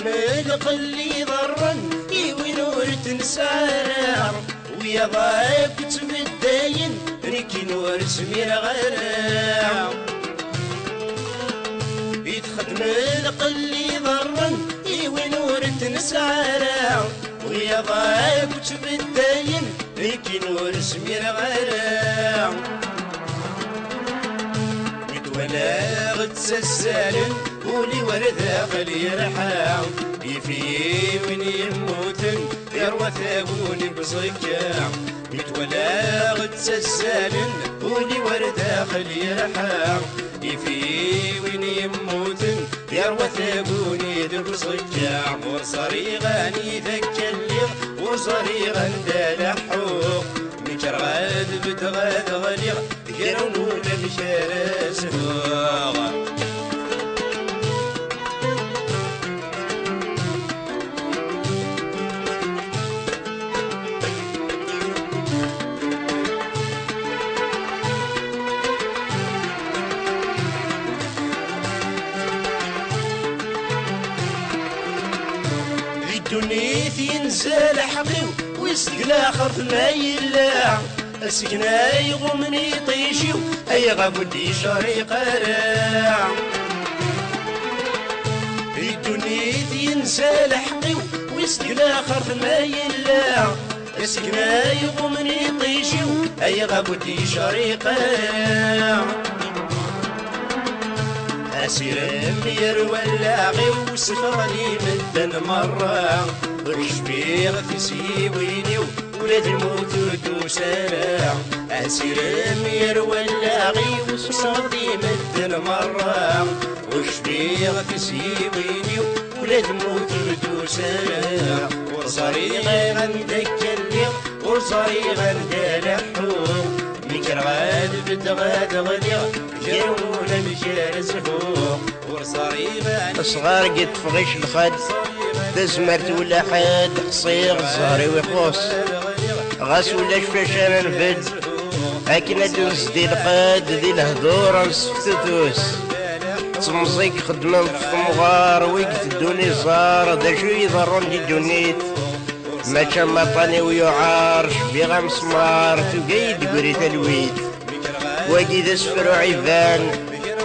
تحمل قلي ضرا وين ور تنسارع ويا ضايق تبداين ريكي نور سمير غرا يتخدم القلي ضرا وين ور تنسارع ويا ضايق تبداين ريكي نور سمير غرا ولا غتسسالن ولي ورد غلي رحاو يفي من يموتن يروى ثابوني بصكا متولا غتسسالن ولي ورد غلي رحاو يفي من يموتن يروى ثابوني بصكا ورصري غاني ذاك الليغ ورصري غندال حوق مكر غاد بتغاد غليغ كيرون ولا مشارس الدنيث ينزل حقيو ويسق الاخر ما يلا اسكنا يغمني طيشيو اي غابودي شاري قراع الدنيث ينزل حقيو ويسق الاخر ما يلا اسكنا يغمني طيشيو اي غابودي شاري قراع أسير يروى اللاغي وسفرني مدن مرة ورشبيغ في سيويني ولاد الموت ودوسارع أسير يروى اللاغي وسفرني مدن مرة ورشبيغ في سيويني ولاد الموت ودوسارع ورصريغ غندك الليغ ورصريغ غندال حوق مكر غاد بتغاد غليغ جاونا مشار زهوق ورصريغ صغار قد فغيش الخد دزمرت ولا حد قصير الزهري ويقوس غاس ولا شفاشانا نفد هاكنا دوز دي القاد دي الهدور نسفتوس تمزيك خدمة في مغار ويقت الدوني زار دا شو يضرون دي دونيت ما كان مطاني ويعار شبيغا مسمار تقيد قريت الويد واقي ذا سفر عيفان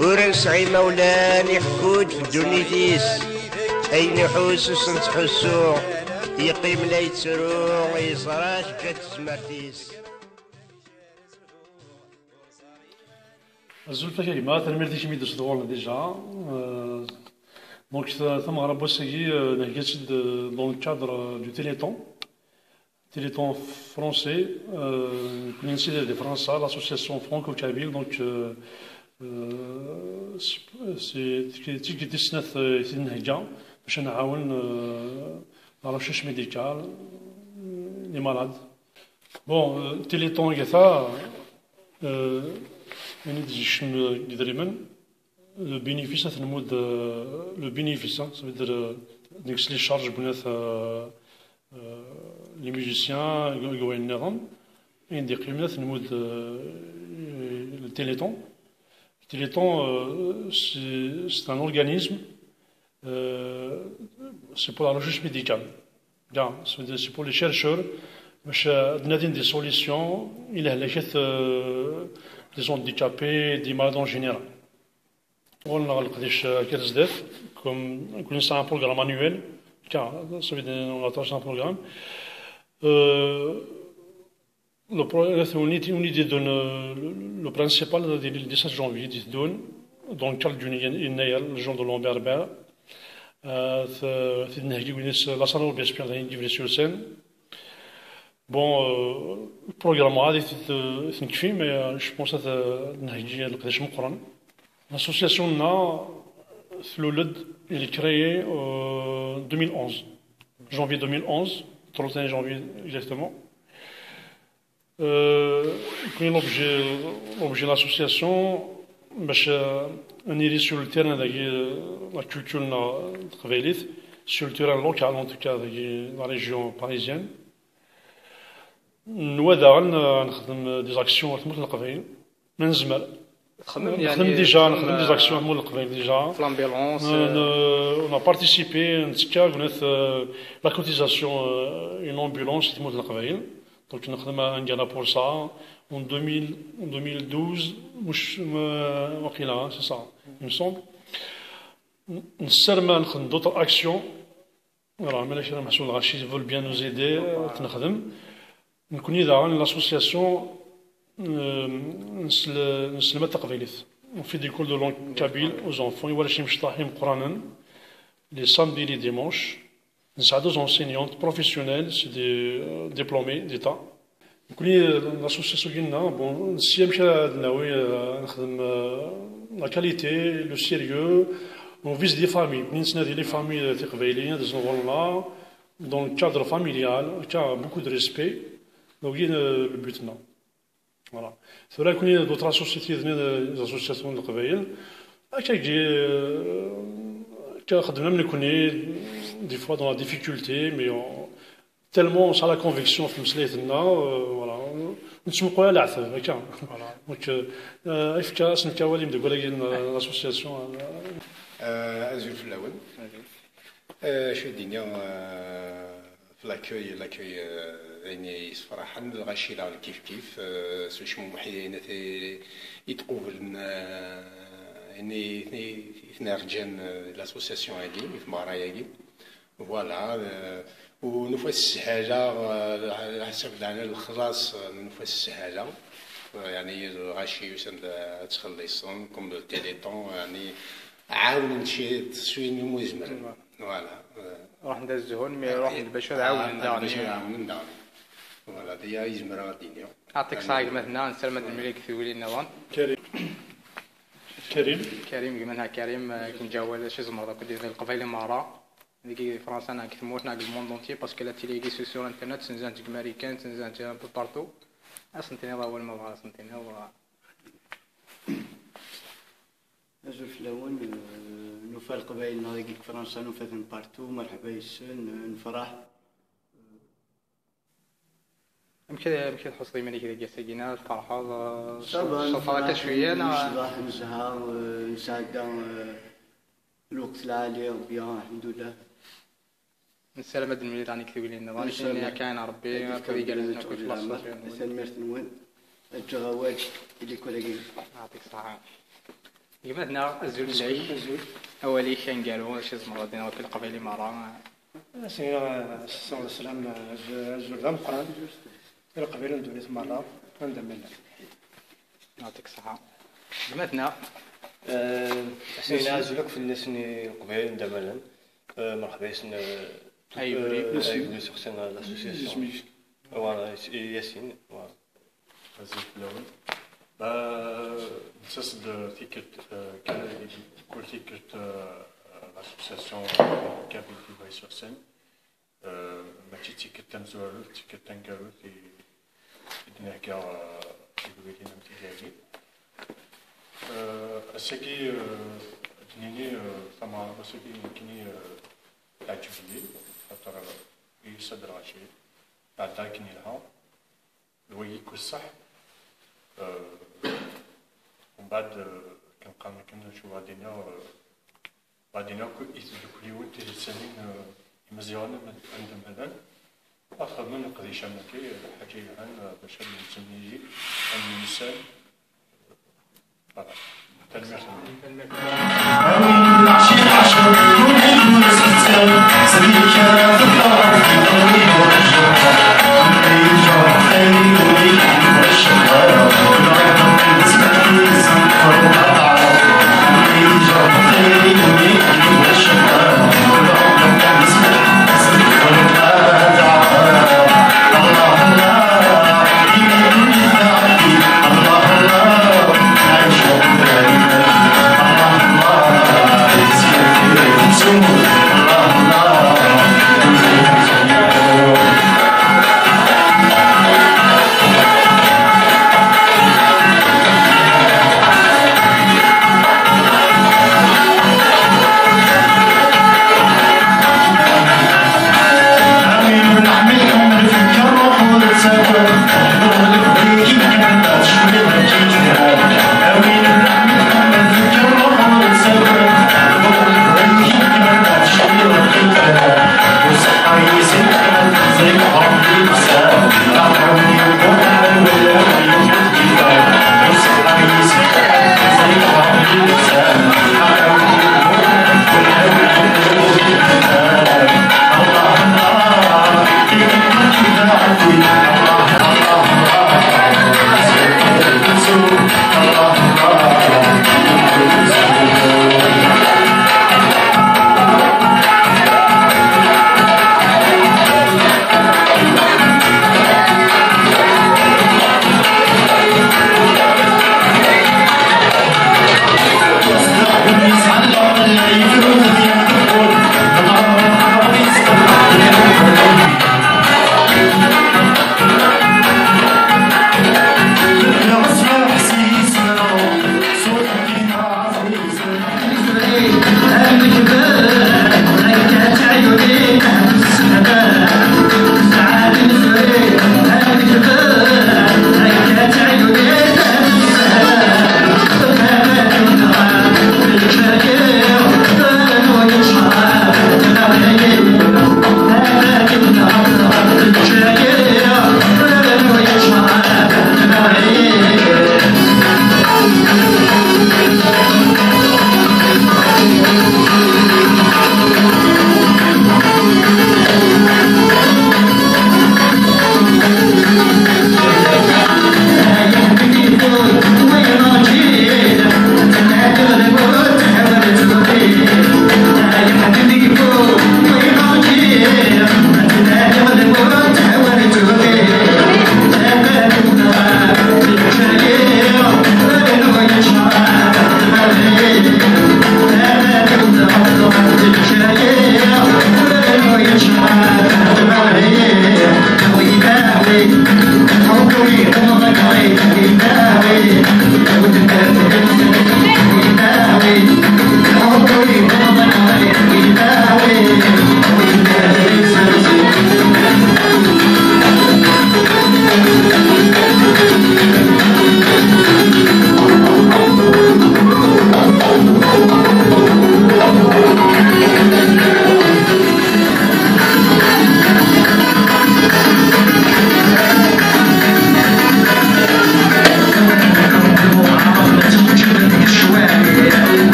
ورنسعي مولان يحكود في الدنيتيس اين يحوس وسنتحسو يقيم لا يتسرو يصراش جات سمارتيس الزلفة كلمات المردي كمي دسدور ديجا دونك ثم غربو سيجي نهجت دون الكادر دو تيليتون Téléthon français, l'Institut de France, l'association franco-kabyle, donc c'est qui dessine باش نعاون la recherche médicale, les malades. Bon, Téléthon كذا يعني تجيشن يدريمن le bénéfice c'est le bénéfice ça veut dire نقص لي شارج بنات les musiciens يقوين نظام عندي قيمة نمود le Téléthon. Le Téléthon c'est un organisme c'est pour la recherche médicale. C'est pour les chercheurs باش نادين des solutions إلى هلاكات des handicapés des malades en général. On a قداش comme c'est un programme annuel car ça veut dire on attache un programme. L'unité donne le principal le 17 janvier donne dans le cadre d'une le jour de l'Amberbert c'est la salle bien sûr d'une sur scène. Bon le programme c'est une fille mais je pense que نهجي القداش مقرن. L'association elle est créée en 2011 janvier 2011 31 janvier exactement. L'objet de l'association on est sur le terrain de la culture sur le terrain local en tout cas de la région parisienne. Nous avons des actions من زمان نخدم ديجا نخدم دي زاكسيون مول القبائل ديجا في لامبيلونس. on a participé نتكا قلت لا كوتيزاسيون اون امبولانس تموت القبائل دونك نخدم عندنا بور سا en 2012 مش وقيلا سي سا يمسون نسرما نخدم دوطر اكسيون راه ماشي راه محسون الغاشي فول بيان نو زيدي تنخدم نكوني داعون لاسوسياسيون نسلم التقبيليت في دي كول دو لونغ كابيل aux enfants يولا شي مشطاحين قرانا لي سامدي لي ديمونش نساعدو زونسينيونت بروفيسيونيل سي دي ديبلومي ديتا نكوني لاسوسياسيون ديالنا بون السي مشى ناوي نخدم لا كاليتي لو سيريو اون فيز دي فامي منين تنادي لي فامي تقبيليين دزنغولنا دون كادر فاميليال كا بوكو دو ريسبي دونك لو بوتنا فوالا سورا كوني دوطرا سوسيتي دنيا زاسوسياسيون القبائل هكا يجي كنخدمنا من كوني دي فوا دون لا ديفيكولتي مي تالمون سا لا كونفيكسيون في مسليتنا فوالا نتسمقوا على العثب هكا دونك ايفكا اسنكا والي مدير ولكن لاسوسياسيون ازول في الاول شو الدنيا في لاكوي يعني صراحة الغاشي لا كيف سوش موحدين يتقوبل يعني اثنا رجال لاسوسياسيون هاكي في مرايا هاكي فوالا ونفس حاجة على حسب لنا الخلاص نفس حاجة يعني الغاشي يسند تخلصون كوم لو تيليطون يعني عاون نشي تسوين مزمر فوالا راح ندزهون مي راح البشر عاون نداوني فوالا ديا يزمر الدنيا نعطيك صاحب مثلا نسلم الملك ثولي النظام كريم منها كريم كنجاول شي زمر داك ديال القبائل مارا ديك فرنسا انا كثموت ناق الموند اونتي باسكو لا تيلي سور انترنت تنزانت امريكان تنزانت بو بارتو اصنتيني هذا اول ما بغا اصنتيني هو أجل في الأول نوفا القبائل ناضيك فرنسا نوفا بارتو مرحبا يسن نفرح مشي تحصلي ملي كذا جالسين الفرحة صافا شوية أنا صباح نسهر نساعد الوقت العالي وبيان الحمد لله نسلم هاد الملي راني كتبوا لنا راني شنو كاين ربي كذي قال لنا كل بلاصة سلمت نون الجغوات اللي كولاكين يعطيك الصحة كيما هنا الزول العيش أولي كان قالوا شي زمرة دينا كل قبيلة مرة سيدنا صلى الله عليه وسلم الزول ذا مقران القبيلة ندوري مرة ندمنا يعطيك الصحة كيما هنا سيدنا زولك في الناس القبائل ندمنا مرحبا يسن أيوة سخسن لاسوسياسيون وانا ياسين وانا في الأول نتصد تيكت كل تيكت لاسوسياسيون كابيل في باي سور سين ماشي تيكت تنزول تيكت تنقالو في دنيا يقولين امتيازي الساكي دنيني ثم الساكي يمكنني تعجبني خاطر يصدر غاشي بعد كني لها الوي يكون صح ومن بعد كنشوف غادينا كل يوم تيسالين مزيان عندهم هذا اخر من نقضي شمكي حكي عن باش نسميه الانسان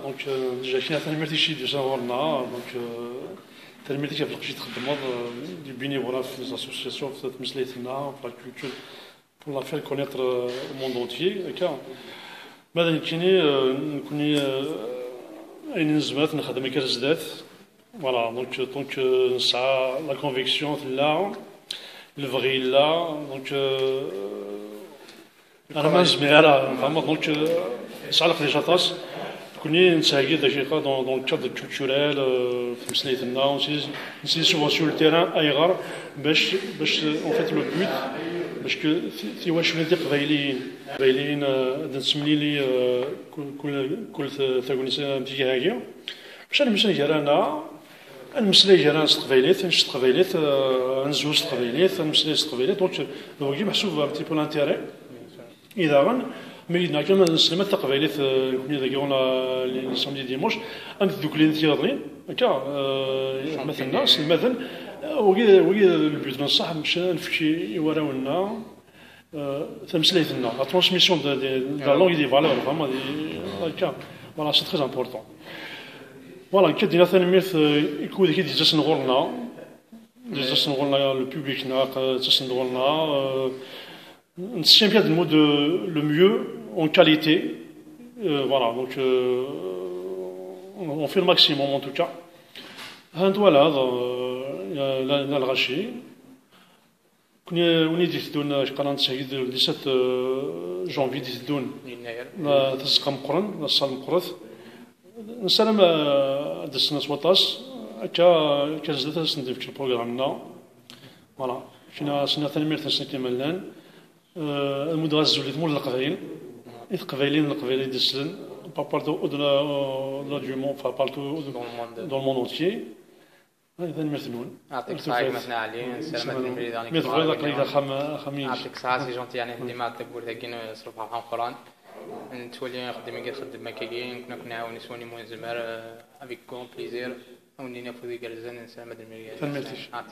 دونك ديجا كاين تنميرتي شي ديجا ورنا دونك تنميرتي كيف بقيتي تخدموا دي بينيفولا في لي اسوسياسيون في تمسليتنا في لا كولتور بور لا فير كونيتر الموند اونتيي هكا ماذا يمكنني نكوني اين نزمات نخدم كرزدات فوالا دونك نسعى لا كونفيكسيون لا الفغي لا دونك انا ما نزميها فهمت دونك نسعى لك ديجا طاس كوني نساعد دقيقة دون الكادر كولتورال في مسليتنا نسي سوبونسيون التيران أيغار باش اون فيت لو بوت باش في واش ندير قبايليين نسمي لي كل ثاغونيسا متيجي هاكيا باش نمشي جرانا نمسلي جران تقبايليت نشت تقبايليت نزوج تقبايليت نمسلي تقبايليت دونك هو كي محسوب ان تي بو لانتيري إذا غن ميدنا كما نسلمت تقبايليت كوني ذاك لي سامدي ديموش أنت دوك لي نتياضين هكا مثلا سلمثل وكي البيوت بصح باش نفكي يوراونا تمسليتنا لا ترانسميسيون دا لونغ دي فالور فريمون هكا فوالا سي تري امبورطون فوالا كدينا تنميت يكون كي ديجا سنغولنا لو بوبليكنا تسنغولنا نسيم bien de mots le mieux en qualité voilà donc on fait le maximum en tout cas voilà لا الغشي كنا وني ديتدون قناه سعيد 17 جونفي ديتدون لا تزقى مقرن لا صال مقرث نسلم دسنا سواطاس هكا كازدات سندي في البروغرامنا فوالا كنا سنا تنمير تسنتي ملان المدرس زوليت مول القبائل القبائلين ديسلن بارتو au-delà du monde enfin partout dans le monde entier هذا نمرتنون يعطيك الصحة مثلا علي سلامات المريض يعطيك الصحة سي جونتي يعني ديما تقول هكين صرف على القرآن نتولي نخدم كي نخدم مكاين كنا نعاون سواني موين زمار افيك كون بليزير وني نفوذي كالزان سلامات المريض يعطيك الصحة